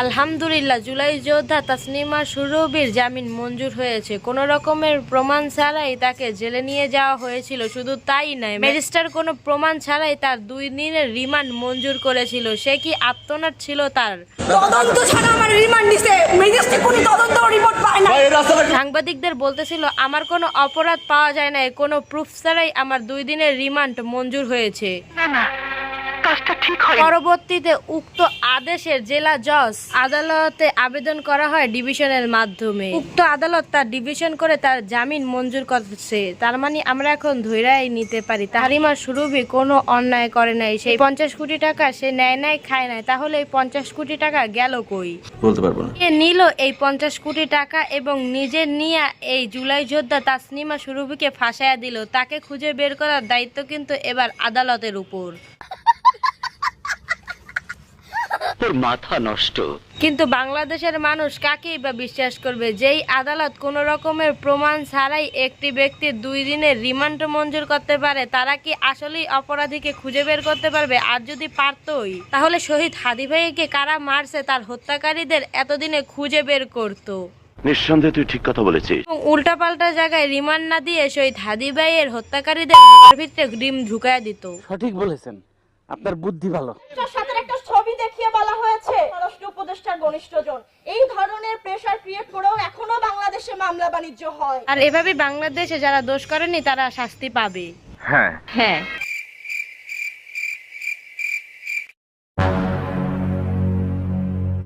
আলহামদুলিল্লাহ, জুলাই যোদ্ধা তাসনিমা সুরভির জামিন মঞ্জুর হয়েছে। কোনো রকমের প্রমাণ ছাড়াই তাকে জেলে নিয়ে যাওয়া হয়েছিল। শুধু তাই নয়, ম্যাজিস্ট্রেট কোনো প্রমাণ ছাড়াই তার 2 দিনের রিমান্ড মঞ্জুর করেছিল। সে কি আত্মনাদ ছিল তার? তদন্ত ছাড়া আমার রিমান্ড দিছে, ম্যাজিস্ট্রেট কোনো তদন্ত রিপোর্ট পায় না। সাংবাদিকদের বলতেছিল, আমার কোনো অপরাধ পাওয়া যায় না, কোনো প্রুফ ছাড়াই আমার 2 দিনের রিমান্ড মঞ্জুর হয়েছে। পরবর্তীতে উক্ত আদেশের জেলা জজ আদালতে আবেদন করা হয় ডিভিশনের মাধ্যমে। উক্ত আদালত তার ডিভিশন করে তার জামিন মঞ্জুর করছে। তার মানে আমরা এখন ধৈর্যই নিতে পারি তাসনিমা সুরভি কোনো অন্যায় করে নাই। সেই 50 কোটি টাকা সে নেয় নাই, খায় নাই, তাহলে এই 50 কোটি টাকা গেল কই? বলতে পারবো না। কে নিল এই 50 কোটি টাকা এবং নিজে নিয়ে এই জুলাই যোদ্ধা তাসনিমা সুরভিকে ফাঁসাইয়া দিল? তাকে খুঁজে বের করার দায়িত্ব কিন্তু এবার আদালতের উপর। মাথা নষ্ট। কিন্তু বাংলাদেশের মানুষ কাকেই বা বিশ্বাস করবে? যেই আদালত কোনো রকমের প্রমাণ ছাড়াই একটি ব্যক্তির 2 দিনের রিমান্ড মঞ্জুর করতে পারে, তারা কি আসলেই অপরাধীকে খুঁজে বের করতে পারবে? আর যদি পারতই, তাহলে শহীদ হাদি ভাইকে কারা মারছে তার হত্যাকারীদের এতদিনে খুঁজে বের করতো। নিঃসন্দেহে তুই ঠিক কথা বলেছিস। এবং উল্টাপাল্টা জায়গায় রিমান্ড না দিয়ে শহীদ হাদি ভাইয়ের হত্যাকারীদের ঘরের ভিতরে ডিম ঢুকায় দিত। সঠিক বলেছেন, আপনার বুদ্ধি ভালো। সাথে একটা ছবি দেখিয়ে বলা হয়েছে পররাষ্ট্র উপদেষ্টার ঘনিষ্ঠজন। এই ধরনের প্রেসার ক্রিয়েট করেও এখনো বাংলাদেশে মামলা বাণিজ্য হয়। আর এভাবে বাংলাদেশে যারা দোষ করেনি তারা শাস্তি পাবে। হ্যাঁ। হ্যাঁ।